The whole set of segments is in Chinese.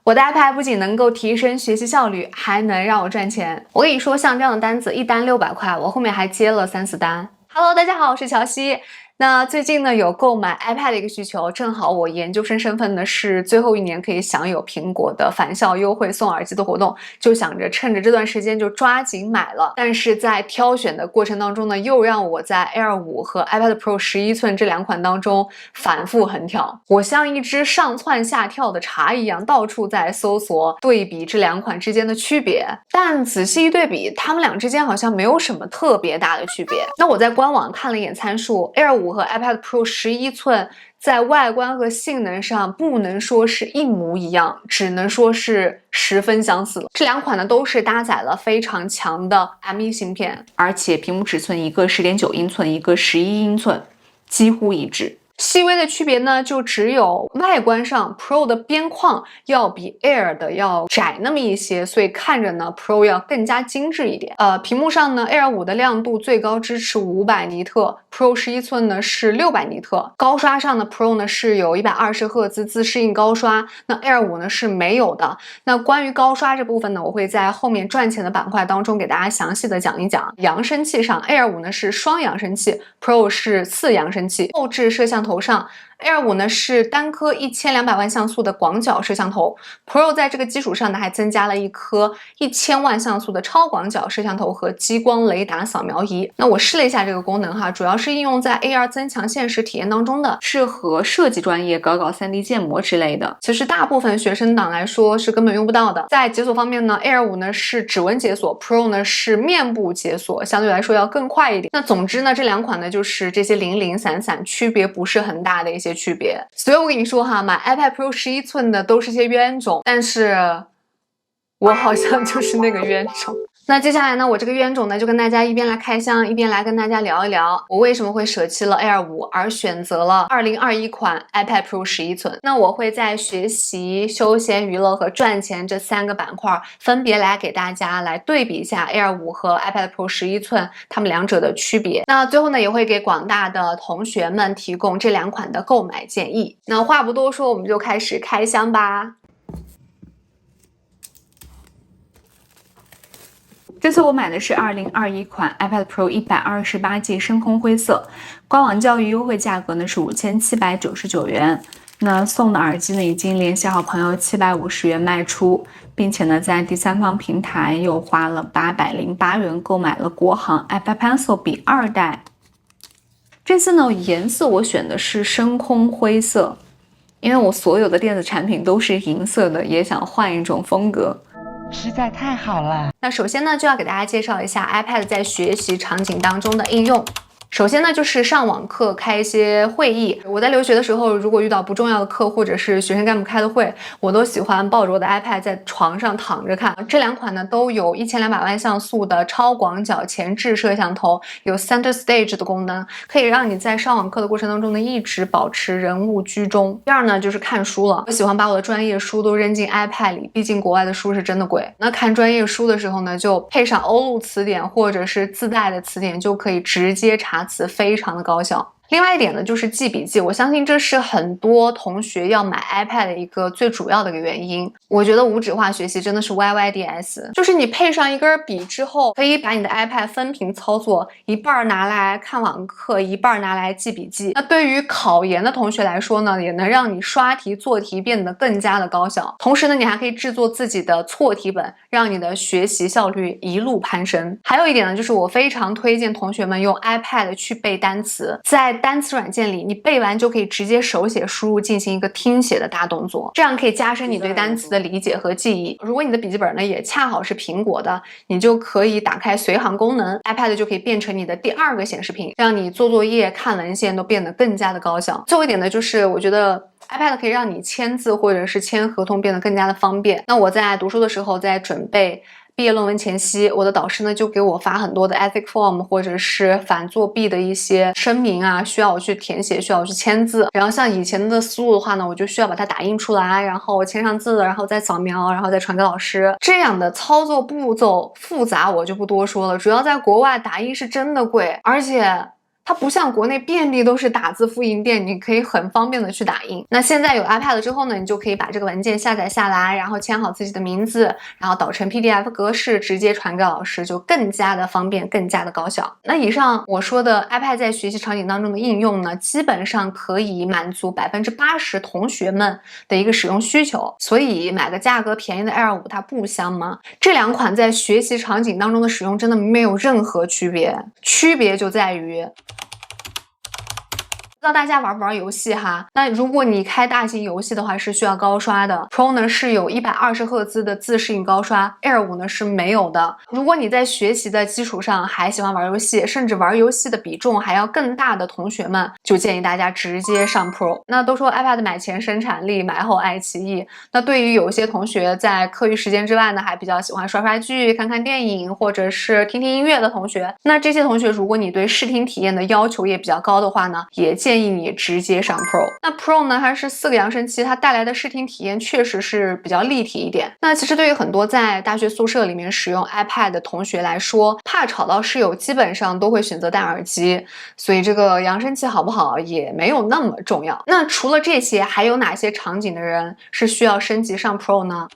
我的 iPad 不仅能够提升学习效率，还能让我赚钱。我跟你说，像这样的单子，一单600块，我后面还接了3、4单。Hello， 大家好，我是乔西。那最近呢有购买 iPad 的一个需求，正好我研究生身份呢是最后1年可以享有苹果的返校优惠送耳机的活动，就想着趁着这段时间就抓紧买了。但是在挑选的过程当中呢，又让我在 Air 5和 iPad Pro 11寸这2款当中反复横跳。我像一只上蹿下跳的茶一样，到处在搜索对比这2款之间的区别。但仔细一对比，它们俩之间好像没有什么特别大的区别。那我在官网看了一眼参数 ，Air 5和 iPad Pro 11寸在外观和性能上不能说是一模一样，只能说是10分相似了。这2款呢都是搭载了非常强的 M1 芯片，而且屏幕尺寸一个10.9英寸，一个11英寸，几乎一致。细微的区别呢，就只有外观上 Pro 的边框要比 Air 的要窄那么一些，所以看着呢 Pro 要更加精致一点。屏幕上呢 Air 5的亮度最高支持500尼特 ，Pro 11寸呢是600尼特。高刷上的 Pro 呢是有120赫兹自适应高刷，那 Air 5呢是没有的。那关于高刷这部分呢，我会在后面赚钱的板块当中给大家详细的讲一讲。扬声器上 Air 5呢是双扬声器 ，Pro 是4扬声器。后置摄像头上 Air 5呢是单颗1200万像素的广角摄像头 ，Pro 在这个基础上呢还增加了一颗1000万像素的超广角摄像头和激光雷达扫描仪。那我试了一下这个功能哈，主要是应用在 AR 增强现实体验当中的，适合设计专业搞 3D 建模之类的。其实大部分学生党来说是根本用不到的。在解锁方面呢 ，Air 5呢是指纹解锁 ，Pro 呢是面部解锁，相对来说要更快一点。那总之呢，这2款呢就是这些零零散散，区别不是很大的一些区别。所以我跟你说哈，买 iPad Pro 11寸的都是些冤种，但是我好像就是那个冤种。那接下来呢，我这个冤种呢，就跟大家一边来开箱，一边来跟大家聊一聊，我为什么会舍弃了 Air 5，而选择了2021款 iPad Pro 11寸。那我会在学习、休闲娱乐和赚钱这3个板块，分别来给大家来对比一下 Air 5和 iPad Pro 11寸它们2者的区别。那最后呢，也会给广大的同学们提供这2款的购买建议。那话不多说，我们就开始开箱吧。这次我买的是2021款 iPad Pro 128G 深空灰色，官网教育优惠价格呢是5799元。那送的耳机呢已经联系好朋友750元卖出，并且呢在第三方平台又花了808元购买了国行 iPad Pencil 笔2代。这次呢颜色我选的是深空灰色，因为我所有的电子产品都是银色的，也想换一种风格。实在太好了。那首先呢，就要给大家介绍一下 iPad 在学习场景当中的应用。首先呢，就是上网课开一些会议。我在留学的时候，如果遇到不重要的课或者是学生干部开的会，我都喜欢抱着我的 iPad 在床上躺着看。这2款呢都有1200万像素的超广角前置摄像头，有 Center Stage 的功能，可以让你在上网课的过程当中呢一直保持人物居中。第二呢，就是看书了。我喜欢把我的专业书都扔进 iPad 里，毕竟国外的书是真的贵。那看专业书的时候呢，就配上欧陆词典或者是自带的词典，就可以直接查词，非常的高效。另外一点呢，就是记笔记，我相信这是很多同学要买 iPad 的一个最主要的一个原因。我觉得无纸化学习真的是 YYDS， 就是你配上一根笔之后，可以把你的 iPad 分屏操作，一半拿来看网课，一半拿来记笔记。那对于考研的同学来说呢，也能让你刷题做题变得更加的高效。同时呢，你还可以制作自己的错题本，让你的学习效率一路攀升。还有一点呢，就是我非常推荐同学们用 iPad 去背单词，在单词软件里，你背完就可以直接手写输入，进行一个听写的大动作，这样可以加深你对单词的理解和记忆。如果你的笔记本呢也恰好是苹果的，你就可以打开随行功能， iPad 就可以变成你的第2个显示屏，让你做作业、看文献都变得更加的高效。最后一点呢，就是我觉得iPad 可以让你签字或者是签合同变得更加的方便。那我在读书的时候，在准备毕业论文前夕，我的导师呢就给我发很多的 ethic form 或者是反作弊的一些声明啊，需要我去填写，需要我去签字。然后像以前的思路的话呢，我就需要把它打印出来，然后签上字，然后再扫描，然后再传给老师。这样的操作步骤复杂，我就不多说了。主要在国外打印是真的贵，而且它不像国内遍地都是打字复印店，你可以很方便的去打印。那现在有 iPad 之后呢，你就可以把这个文件下载下来，然后签好自己的名字，然后导成 PDF 格式，直接传给老师，就更加的方便，更加的高效。那以上我说的 iPad 在学习场景当中的应用呢，基本上可以满足80%同学们的一个使用需求，所以买个价格便宜的 Air 5它不香吗？这两款在学习场景当中的使用真的没有任何区别，区别就在于不知道大家玩不玩游戏哈？那如果你开大型游戏的话，是需要高刷的。Pro 呢是有120赫兹的自适应高刷 ，Air 5呢是没有的。如果你在学习的基础上还喜欢玩游戏，甚至玩游戏的比重还要更大的同学们，就建议大家直接上 Pro。那都说 iPad 买前生产力，买后爱奇艺。那对于有些同学在课余时间之外呢，还比较喜欢刷刷剧、看看电影，或者是听听音乐的同学，那这些同学如果你对视听体验的要求也比较高的话呢，也建议你直接上 Pro。那 Pro 呢，它是4个扬声器，它带来的视听体验确实是比较立体一点。那其实对于很多在大学宿舍里面使用 iPad 的同学来说，怕吵到室友，基本上都会选择戴耳机，所以这个扬声器好不好也没有那么重要。那除了这些，还有哪些场景的人是需要升级上 Pro 呢？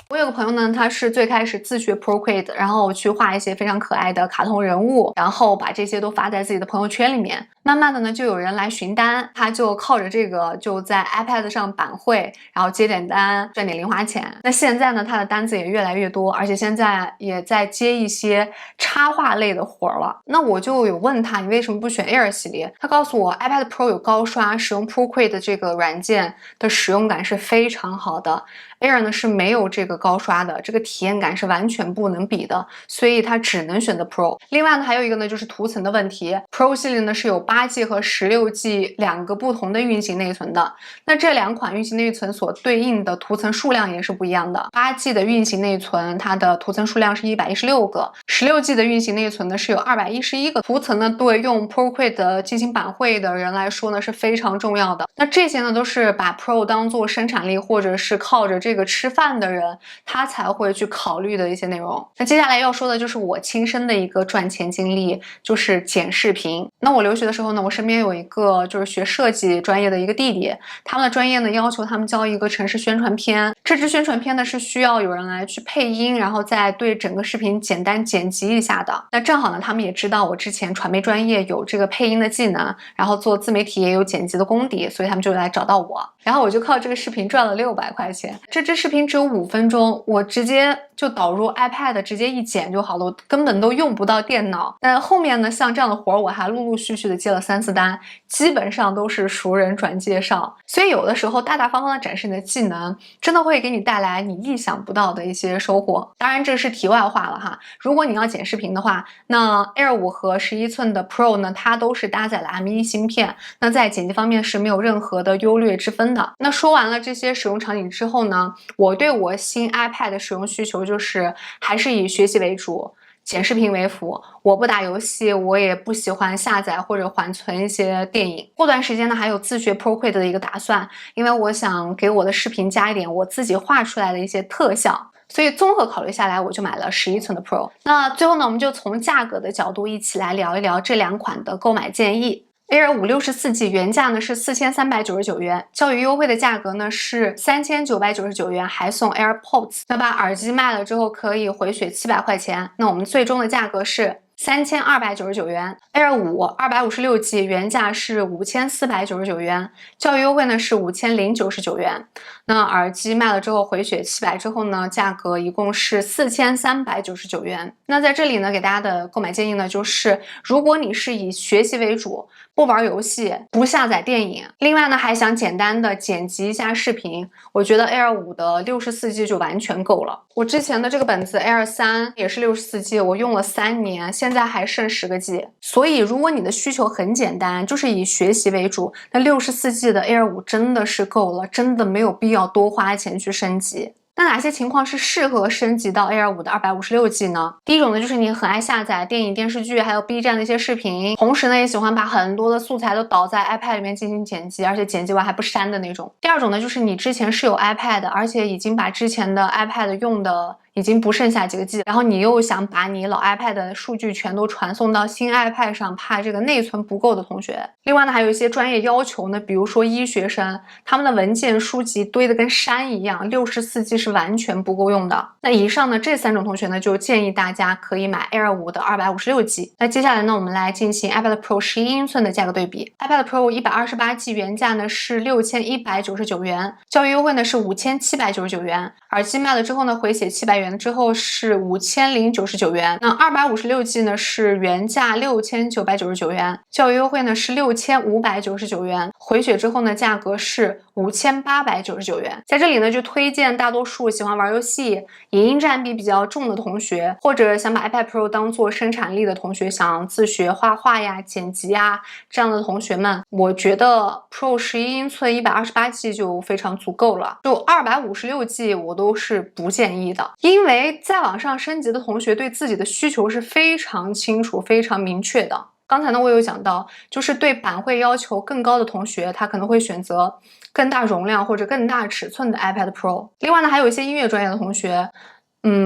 我有个朋友呢，他是最开始自学 Procreate， 然后去画一些非常可爱的卡通人物，然后把这些都发在自己的朋友圈里面。慢慢的呢，就有人来询单，他就靠着这个就在 iPad 上板绘，然后接点单，赚点零花钱。那现在呢，他的单子也越来越多，而且现在也在接一些插画类的活了。那我就有问他，你为什么不选 Air 系列？他告诉我 iPad Pro 有高刷，使用 Procreate 这个软件的使用感是非常好的。Air 呢是没有这个高刷的，这个体验感是完全不能比的，所以它只能选择 Pro。另外呢，还有一个呢就是图层的问题 ，Pro 系列呢是有8G 和16G 两个不同的运行内存的，那这两款运行内存所对应的图层数量也是不一样的。8G 的运行内存，它的图层数量是116个，16G 的运行内存呢是有211个。图层呢，对用 Procreate 进行板绘的人来说呢是非常重要的。那这些呢都是把 Pro 当做生产力或者是靠着这个吃饭的人，他才会去考虑的一些内容。那接下来要说的就是我亲身的一个赚钱经历，就是剪视频。那我留学的时候呢，我身边有一个就是学设计专业的一个弟弟，他们的专业呢要求他们交一个城市宣传片，这支宣传片呢是需要有人来去配音，然后再对整个视频简单剪辑一下的。那正好呢，他们也知道我之前传媒专业有这个配音的技能，然后做自媒体也有剪辑的功底，所以他们就来找到我，然后我就靠这个视频赚了600块钱。这支视频只有5分钟，我直接就导入 iPad 直接一剪就好了，我根本都用不到电脑。那后面呢，像这样的活我还陆陆续续的接了3、4单，基本上都是熟人转介绍。所以有的时候大大方方的展示你的技能，真的会给你带来你意想不到的一些收获。当然这是题外话了哈。如果你要剪视频的话，那 Air 5和11寸的 Pro 呢，它都是搭载了 M1 芯片，那在剪辑方面是没有任何的优劣之分的。那说完了这些使用场景之后呢，我对我新 iPad 的使用需求就是还是以学习为主，剪视频为辅。我不打游戏，我也不喜欢下载或者缓存一些电影。过段时间呢，还有自学 Procreate 的一个打算，因为我想给我的视频加一点我自己画出来的一些特效。所以综合考虑下来，我就买了11寸的 Pro。那最后呢，我们就从价格的角度一起来聊一聊这两款的购买建议。Air 5 64G 原价呢是4399元，教育优惠的价格呢是3999元，还送 AirPods。那把耳机卖了之后可以回血700块钱。那我们最终的价格是3299元。Air 5 256G 原价是5499元，教育优惠呢是5099元。那耳机卖了之后回血700之后呢，价格一共是4399元。那在这里呢，给大家的购买建议呢，就是如果你是以学习为主，不玩游戏，不下载电影，另外呢还想简单的剪辑一下视频，我觉得 Air 5的64G 就完全够了。我之前的这个本子 Air 3也是64G，我用了3年，现在还剩10个G。所以如果你的需求很简单，就是以学习为主，那64G 的 Air 5真的是够了，真的没有必要多花钱去升级。那哪些情况是适合升级到 Air 5的 256G 呢？第一种呢，就是你很爱下载电影、电视剧，还有 B 站的一些视频，同时呢也喜欢把很多的素材都导在 iPad 里面进行剪辑，而且剪辑完还不删的那种。第二种呢，就是你之前是有 iPad， 而且已经把之前的 iPad 用的已经不剩下几个 G， 然后你又想把你老 iPad 的数据全都传送到新 iPad 上，怕这个内存不够的同学。另外呢，还有一些专业要求呢，比如说医学生，他们的文件书籍堆得跟山一样，64G 是完全不够用的。那以上呢这3种同学呢，就建议大家可以买 Air 5的 256G。那接下来呢，我们来进行 iPad Pro 11英寸的价格对比。iPad Pro 128G 原价呢是6199元，教育优惠呢是5799元，耳机卖了之后呢，回血700元之后是5099元。那256G 呢是原价6999元，教育优惠呢是6599元，回血之后呢价格是5899元。在这里呢就推荐大多数喜欢玩游戏、影音占比比较重的同学，或者想把 iPad Pro 当做生产力的同学，想自学画画呀、剪辑呀这样的同学们，我觉得 Pro 11英寸 128G 就非常足够了。就256G 我都是不建议的，因为在往上升级的同学对自己的需求是非常清楚、非常明确的。刚才呢我有讲到，就是对版绘要求更高的同学，他可能会选择更大容量或者更大尺寸的 iPad Pro。另外呢，还有一些音乐专业的同学，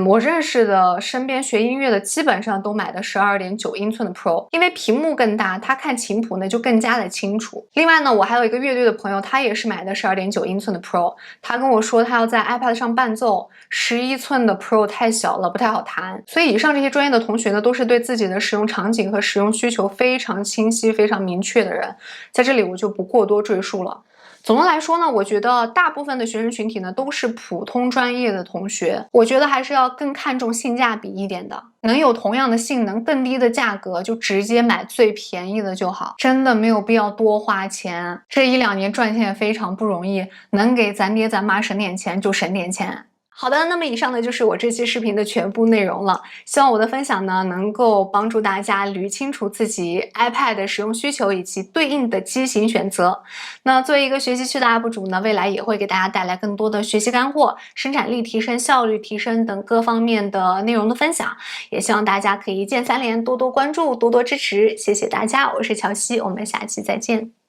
我认识的身边学音乐的基本上都买的12.9英寸的 Pro， 因为屏幕更大，他看琴谱呢就更加的清楚。另外呢，我还有一个乐队的朋友，他也是买的12.9英寸的 Pro， 他跟我说他要在 iPad 上伴奏，11寸的 Pro 太小了，不太好弹。所以以上这些专业的同学呢，都是对自己的使用场景和使用需求非常清晰、非常明确的人，在这里我就不过多赘述了。总的来说呢，我觉得大部分的学生群体呢都是普通专业的同学，我觉得还是要更看重性价比一点的，能有同样的性能更低的价格就直接买最便宜的就好，真的没有必要多花钱。这1-2年赚钱也非常不容易，能给咱爹咱妈省点钱就省点钱。好的，那么以上呢就是我这期视频的全部内容了。希望我的分享呢能够帮助大家捋清楚自己 iPad 的使用需求以及对应的机型选择。那作为一个学习区的 UP 主呢，未来也会给大家带来更多的学习干货、生产力提升、效率提升等各方面的内容的分享。也希望大家可以一键3连，多多关注，多多支持，谢谢大家，我是乔西，我们下期再见。